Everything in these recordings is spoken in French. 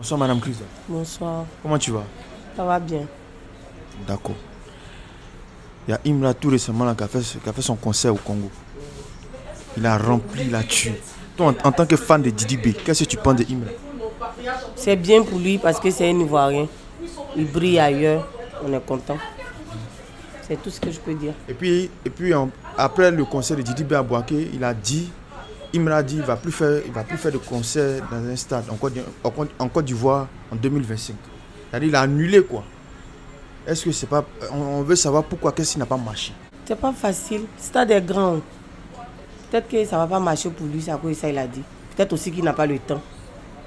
Bonsoir Madame Chrysa. Bonsoir. Comment tu vas? Ça va bien. D'accord. Il y a Imra tout récemment là, qui a fait son concert au Congo. Il a rempli, il a tué. Toi, en tant que fan de Didi B, qu'est-ce que tu penses de Imra? C'est bien pour lui parce que c'est un Ivoirien. Il brille ailleurs. On est content. C'est tout ce que je peux dire. Et puis après le concert de Didi B à Boaké, Imra a dit qu'il ne va plus faire de concert dans un stade en Côte d'Ivoire en 2025. C'est-à-dire qu'il a annulé quoi. Est-ce que c'est pas... On veut savoir pourquoi, qu'est-ce qui n'a pas marché? C'est pas facile. Le stade est grand. Peut-être que ça ne va pas marcher pour lui, c'est à cause de ça il a dit. Peut-être aussi qu'il n'a pas le temps.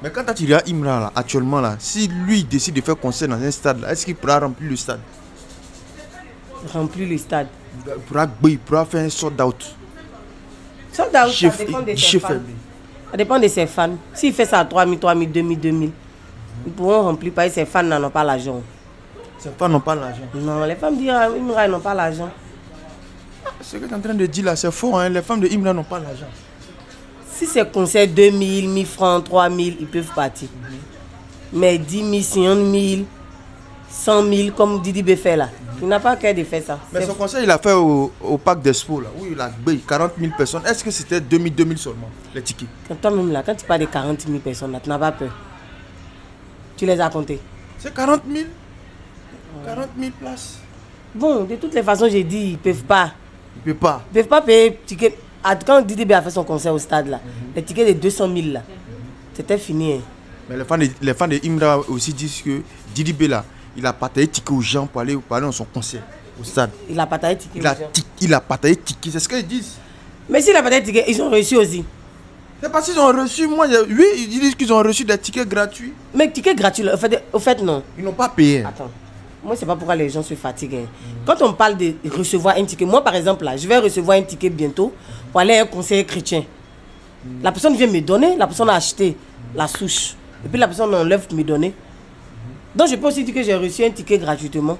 Mais quand tu regardes Imra là, actuellement là, si lui décide de faire concert dans un stade, est-ce qu'il pourra remplir le stade? Remplir le stade. Il pourra faire un sold out. Sold out, ça dépend de ses fans. Ça dépend de ses fans. S'il fait ça à 3 000, 3 000, 2 000, 2 000, ils pourront remplir parce que ses fans n'en ont pas l'argent. Ses fans n'ont pas l'argent? Non, les femmes d'Imra n'ont pas l'argent. Ce que tu es en train de dire là, c'est faux. Hein? Les femmes de Imra n'ont pas l'argent. Si c'est concert 2 000, 1 000 francs, 3 000, ils peuvent partir. Mais 10 000, 50 000, 100 000, comme Didi B fait là, il n'a pas qu'à de faire ça. Mais son concert, il a fait au Parc d'Expo là, où il a 40 000 personnes. Est-ce que c'était 2 000 seulement, les tickets? Toi-même là, quand tu parles de 40 000 personnes là, tu n'as pas peur. Tu les as comptés. C'est 40 000. 40 000 places. Bon, de toutes les façons, j'ai dit, ils ne peuvent pas. Ils ne peuvent pas. Ils ne peuvent pas payer ticket. Quand Didi B a fait son concert au stade là, les tickets de 200 000 là, c'était fini. Hein. Mais les fans de Imra aussi disent que Didi B là, il a partagé ticket aux gens pour aller dans son concert au stade. Il a partagé ticket aux gens. Il a partagé ticket, c'est ce qu'ils disent. Mais s'il a partagé ticket, ils ont reçu aussi. C'est parce qu'ils ont reçu, oui, ils disent qu'ils ont reçu des tickets gratuits. Mais tickets gratuits, au fait non. Ils n'ont pas payé. Attends. Moi, c'est pas pourquoi les gens se fatiguent. Quand on parle de recevoir un ticket, moi par exemple, là, je vais recevoir un ticket bientôt pour aller à un concert chrétien. La personne vient me donner, la personne a acheté la souche. Et puis la personne enlève me donner. Donc je peux aussi dire que j'ai reçu un ticket gratuitement.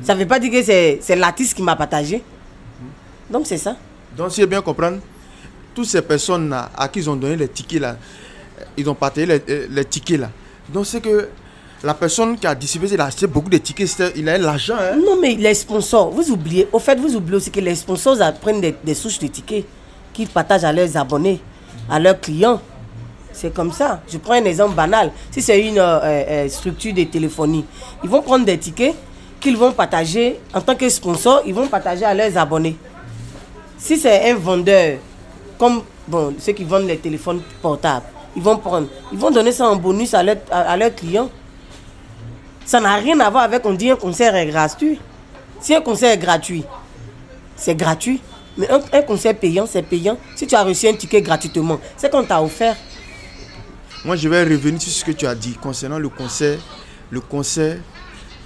Ça ne veut pas dire que c'est l'artiste qui m'a partagé. Donc c'est ça. Donc si je bien comprendre, toutes ces personnes là, à qui ils ont donné les tickets là, ils ont partagé les tickets là. Donc c'est que la personne qui a distribué, il a acheté beaucoup de tickets, il a l'argent. Hein? Non, mais les sponsors, vous oubliez. Au fait, vous oubliez aussi que les sponsors prennent des souches de tickets qu'ils partagent à leurs abonnés, à leurs clients. C'est comme ça. Je prends un exemple banal. Si c'est une structure de téléphonie, ils vont prendre des tickets qu'ils vont partager en tant que sponsor, ils vont partager à leurs abonnés. Si c'est un vendeur, comme ceux qui vendent les téléphones portables, ils vont donner ça en bonus à leurs clients. Ça n'a rien à voir avec on dit un concert est gratuit. Si un concert est gratuit, c'est gratuit. Mais un concert payant, c'est payant. Si tu as reçu un ticket gratuitement, c'est qu'on t'a offert. Moi, je vais revenir sur ce que tu as dit concernant le concert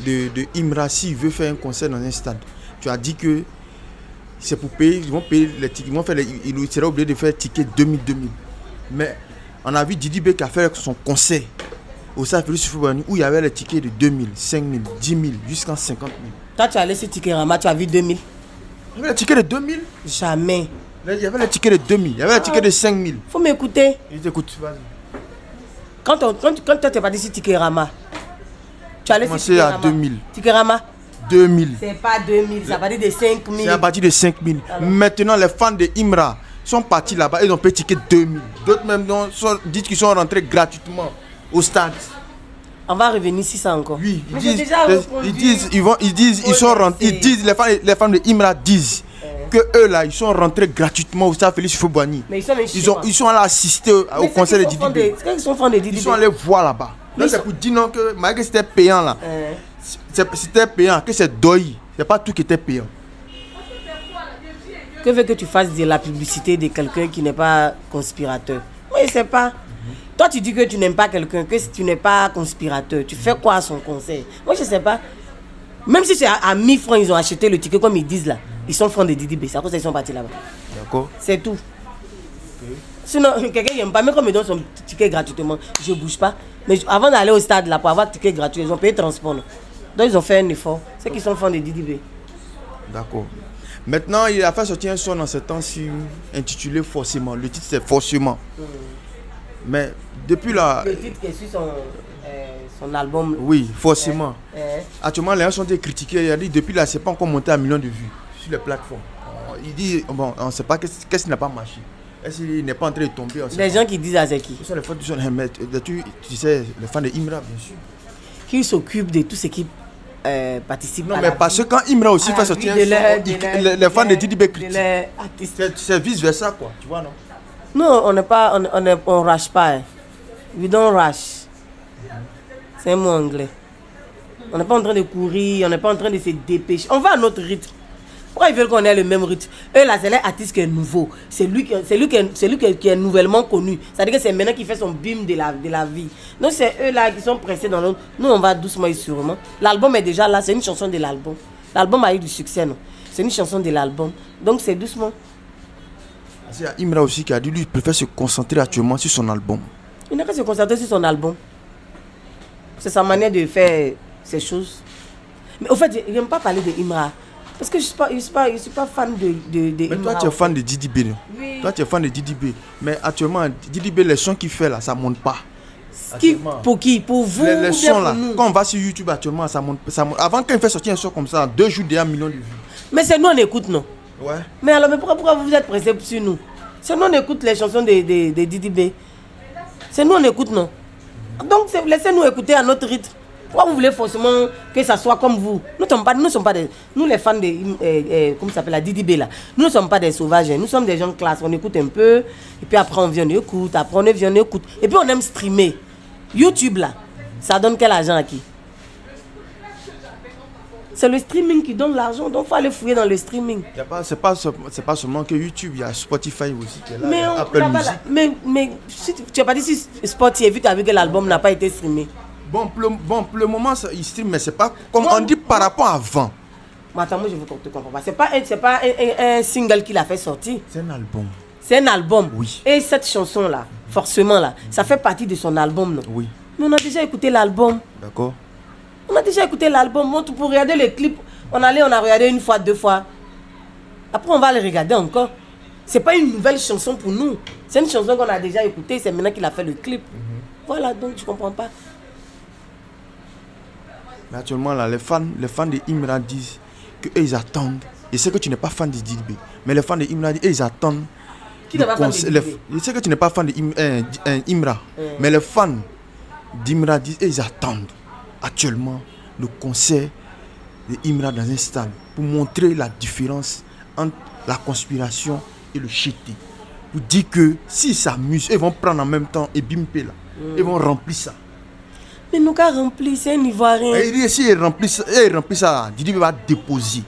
de Imra. S'il veut faire un concert dans un stade, tu as dit que c'est pour payer, ils vont payer les tickets. Il sera obligé de faire ticket 2000. Mais on a vu Didi B qui a fait son concert au stade Félix Houphouët-Boigny où il y avait les tickets de 2000, 5000, 10 000, jusqu'à 50 000. Toi, tu as laissé ticket Rama, tu as vu 2000. Il y avait les tickets de 2000. Jamais. Il y avait les tickets de 2000, il y avait les tickets de 5000. Faut m'écouter. Je t'écoute, vas-y. Quand toi, tu es parti sur ticket Rama, tu as laissé ticket à Rama. 2000. Ticket Rama 2000. C'est pas 2000, c'est à partir de 5000. C'est à partir de 5000. Maintenant, les fans de Imra sont partis là-bas, ils ont payé ticket 2000. D'autres même disent qu'ils sont rentrés gratuitement au stade. On va revenir sur ça encore. Oui, ils disent, les fans de Imra disent que eux là, ils sont rentrés gratuitement au stade Félix Houphouët-Boigny. Mais ils sont allés assister au concert de Didi B. Ils sont fans de Didi B. Ils sont allés voir là-bas. Donc c'est pour dire non que malgré que c'était payant là, c'était payant, que c'est doyi. C'est pas tout qui était payant. Que veux que tu fasses de la publicité de quelqu'un qui n'est pas conspirateur? Moi, je ne sais pas. Toi, tu dis que tu n'aimes pas quelqu'un, que si tu n'es pas conspirateur, tu fais quoi à son concert? Moi, je ne sais pas. Même si c'est à 1000 francs, ils ont acheté le ticket, comme ils disent là. Ils sont fans de Didi B. C'est à cause qu'ils sont partis là-bas. D'accord. C'est tout. Sinon, quelqu'un n'aime pas, même quand il me donne son ticket gratuitement, je ne bouge pas. Mais avant d'aller au stade là, pour avoir ticket gratuit, ils ont payé le transport. Donc, ils ont fait un effort. C'est qu'ils sont fans de Didi B. D'accord. Maintenant, il a fait sortir un son dans ce temps-ci intitulé Forcément. Le titre c'est Forcément. Mais depuis la... Le titre qui est sur son album. Oui, forcément. Actuellement, les gens sont critiqués. Il a dit depuis là, c'est pas encore monté à 1 million de vues sur les plateformes. Il dit, bon, on ne sait pas qu'est-ce qui n'a pas marché. Est-ce qu'il n'est pas en train de tomber? Les gens qui disent à c'est qui? Ce sont les fans tu sais, les fans de Imra, bien sûr. Qui s'occupent de tout ce qui participe. Non, mais parce que quand Imra aussi fait sortir les fans de Didi B critiquent. C'est vice versa, quoi. Tu vois, non? Non, on rush pas. Hein. We don't rush. C'est un mot anglais. On n'est pas en train de courir, on n'est pas en train de se dépêcher. On va à notre rythme. Pourquoi ils veulent qu'on ait le même rythme? Eux là, c'est l'artiste qui est nouveau. C'est lui qui est nouvellement connu. C'est-à-dire que c'est maintenant qu'il fait son bim de la vie. Donc c'est eux là qui sont pressés dans l'autre. Nous on va doucement et sûrement. L'album est déjà là, c'est une chanson de l'album. L'album a eu du succès, non? C'est une chanson de l'album. Donc c'est doucement. C'est Imra aussi qui a dit lui il préfère se concentrer actuellement sur son album. Il n'a qu'à se concentrer sur son album. C'est sa manière de faire ces choses. Mais au fait, je n'aime pas parler de Imra. Parce que je ne suis pas fan de mais Imra. Toi, tu es fan de Didi B. Oui. Toi, tu es fan de Didi B. Mais actuellement, Didi B, les sons qu'il fait là, ça ne monte pas. Pour qui? Pour vous? Les sons là, quand on va sur YouTube actuellement, ça monte. Avant, quand il fait sortir un son comme ça, 2 jours, déjà 1 million de vues. Mais c'est nous, on écoute, non? Ouais. Mais alors, pourquoi vous êtes pressés sur nous? C'est nous, on écoute les chansons de Didi B. C'est nous, on écoute, non? Donc, laissez-nous écouter à notre rythme. Pourquoi vous voulez forcément que ça soit comme vous? Nous ne sommes pas des... Nous, les fans de... comment ça s'appelle, la Didi B, là. Nous ne sommes pas des sauvages. Nous sommes des gens de classe. On écoute un peu. Et puis après, on vient, on écoute. Après, on vient, on écoute. Et puis, on aime streamer. YouTube, là, ça donne quel argent à qui? C'est le streaming qui donne l'argent. Donc, il faut aller fouiller dans le streaming. C'est pas seulement que YouTube. Il y a Spotify aussi qui est là. Mais, Apple Music. mais si tu n'as pas dit si Spotify, vu que l'album n'a pas été streamé. Bon, pour le moment, il stream, mais c'est pas comme on dit par rapport à avant. Mais attends, moi je veux te comprendre. C'est pas un single qu'il a fait sortir. C'est un album. C'est un album. Oui. Et cette chanson-là, forcément, là, ça fait partie de son album, non? Oui. Mais on a déjà écouté l'album. D'accord. On a déjà écouté l'album. Bon, pour regarder le clip, on a regardé 1 fois, 2 fois. Après, on va le regarder encore. C'est pas une nouvelle chanson pour nous. C'est une chanson qu'on a déjà écoutée. C'est maintenant qu'il a fait le clip. Voilà, donc je comprends pas. Mais actuellement, là, les fans de Imra disent qu'eux, ils attendent. Je sais que tu n'es pas fan de Didi B, mais les fans de Imra disent ils attendent. Qui n'est pas fan de Didi B? Je sais que tu n'es pas fan de Imra, mais les fans d'Imra disent ils attendent actuellement le concert de Imra dans un stade pour montrer la différence entre la conspiration et le shitty. Pour dire que s'ils s'amusent, ils vont prendre en même temps et bimper là. Ils vont remplir ça. Mais nous qu'à remplir, c'est un Ivoirien. Et il dit, si il remplit ça, Didi B va déposer.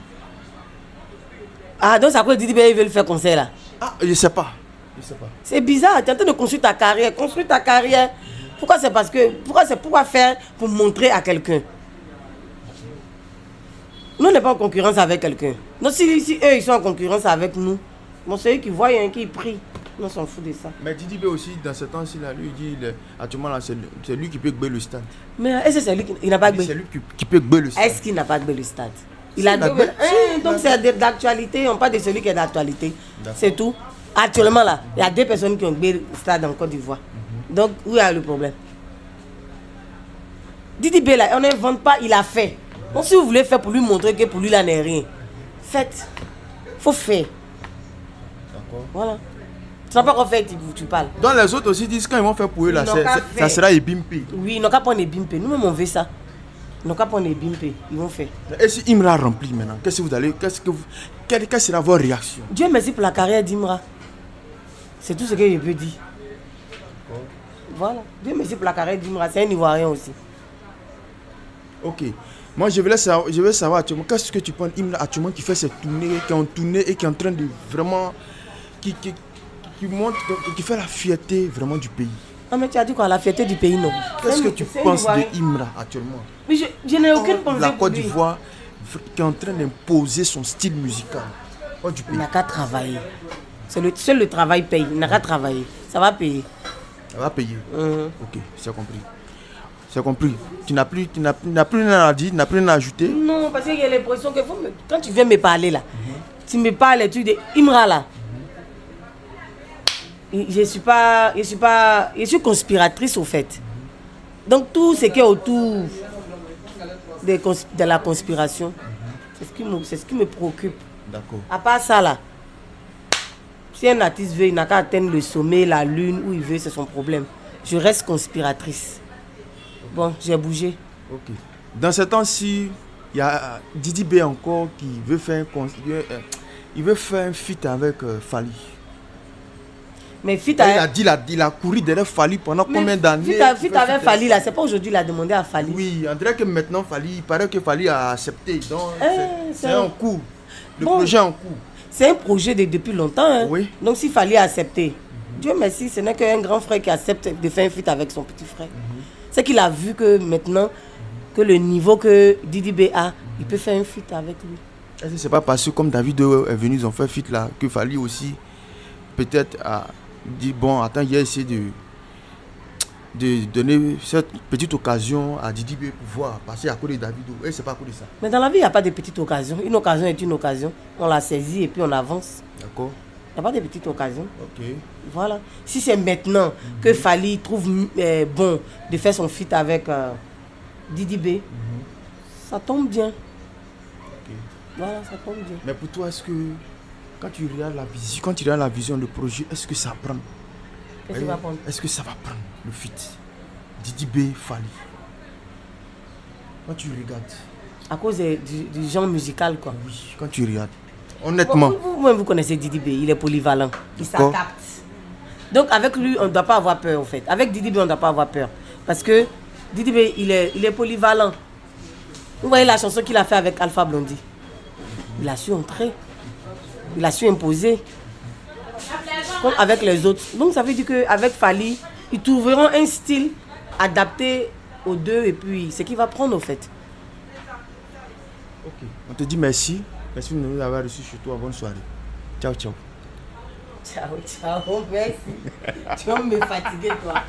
Ah, donc c'est à quoi Didi B veut le faire concert là? Ah, je sais pas. C'est bizarre, tu es en train de construire ta carrière. Construire ta carrière. Pourquoi c'est parce que... Pourquoi faire pour montrer à quelqu'un? Nous, on n'est pas en concurrence avec quelqu'un. Donc si eux, ils sont en concurrence avec nous, bon, c'est eux qui voient, qui prient. On s'en fout de ça. Mais Didi B aussi, dans ce temps-ci, là, lui, il dit, actuellement, là, c'est lui qui peut gagner le stade. Mais est-ce que c'est lui qui n'a pas gagné? C'est lui qui peut gagner le stade. Est-ce qu'il n'a pas gagné le stade? Il a donc c'est d'actualité, on parle de celui qui est d'actualité. C'est tout. Actuellement, là, il y a 2 personnes qui ont gagné le stade en Côte d'Ivoire. Donc, où est le problème? Didi B, là, on n'invente pas, il a fait. Donc, si vous voulez faire pour lui montrer que pour lui, là, n'est rien, faites. Il faut faire. D'accord. Voilà. Tu n'as pas encore fait, tu parles. Donc les autres aussi disent quand ils vont faire pour eux là, ça sera Ebimpe. Oui, ils n'ont qu'à prendre Ebimpe. Nous-mêmes on veut ça. Ils n'ont qu'à prendre Ebimpe. Ils vont faire. Et si Imra remplit maintenant, quelle sera votre réaction? Dieu merci pour la carrière d'Imra. C'est tout ce que je peux dire. Voilà. Dieu merci pour la carrière d'Imra. C'est un Ivoirien aussi. Ok. Moi je veux savoir actuellement, qu'est-ce que tu penses Imra actuellement qui fait cette tournée, qui est en tournée et qui est en train de vraiment... qui fait la fierté vraiment du pays. Ah mais tu as dit quoi, la fierté du pays, non? Qu'est-ce que tu penses de Imra actuellement? Mais je n'ai aucune pensée. La Côte d'Ivoire qui est en train d'imposer son style musical. Du pays. Il n'a qu'à travailler. Seul le travail paye. Il n'a qu'à travailler. Ça va payer. Ça va payer. Ok, c'est compris. C'est compris. Tu n'as plus rien à dire, tu n'as plus rien à ajouter? Non, parce qu'il y a l'impression que quand tu viens me parler là, tu me parles des trucs de Imra là. Je suis conspiratrice au fait. Donc tout ce qui est autour de la conspiration, c'est ce qui me préoccupe. D'accord. À part ça là, si un artiste veut, il n'a qu'à atteindre le sommet, la lune, où il veut, c'est son problème. Je reste conspiratrice. Bon, j'ai bougé. Ok. Dans ce temps-ci, il y a Didi B encore qui veut faire un feat avec Fally. Mais feat il a couru derrière Fally pendant combien d'années? Feat avec Fally là, c'est pas aujourd'hui il a demandé à Fally. Oui, on dirait que maintenant Fally, il paraît que Fally a accepté. Donc c'est en cours. Le projet est en cours. C'est un projet depuis longtemps. Hein. Oui. Donc s'il fallait accepter, Dieu merci, ce n'est qu'un grand frère qui accepte de faire un feat avec son petit frère. C'est qu'il a vu que maintenant, que le niveau que Didi B a, il peut faire un feat avec lui. Est-ce que c'est pas parce que comme Davido est venu, ils ont fait un feat là, que Fally aussi peut-être a dit bon, attends, il a essayé de donner cette petite occasion à Didi B pour pouvoir passer à côté de Davido. Et c'est pas à cause de ça. Mais dans la vie, il n'y a pas de petite occasion. Une occasion est une occasion. On la saisit et puis on avance. D'accord. Il n'y a pas de petite occasion. Ok. Voilà. Si c'est maintenant que Fally trouve bon de faire son feat avec Didi B, ça tombe bien. Ok. Voilà, ça tombe bien. Mais pour toi, est-ce que quand tu regardes la vision, le projet, est-ce que ça prend? Qu'est-ce que ça va prendre? Est-ce que ça va prendre le feat Didi B, Fally? Quand tu regardes. À cause du genre musical, quoi. Oui, quand tu regardes. Honnêtement. Vous connaissez Didi B, il est polyvalent. Il s'adapte. Donc avec lui, on ne doit pas avoir peur, en fait. Avec Didi B, on ne doit pas avoir peur. Parce que Didi B, il est polyvalent. Vous voyez la chanson qu'il a fait avec Alpha Blondy. Il a su entrer. Il a su imposer. Comme avec les autres. Donc ça veut dire qu'avec Fally, ils trouveront un style adapté aux deux et puis ce qu'il va prendre au fait. Ok. On te dit merci. Merci de nous avoir reçus chez toi. Bonne soirée. Ciao, ciao. Ciao, ciao. Merci. Tu vas me fatiguer, toi.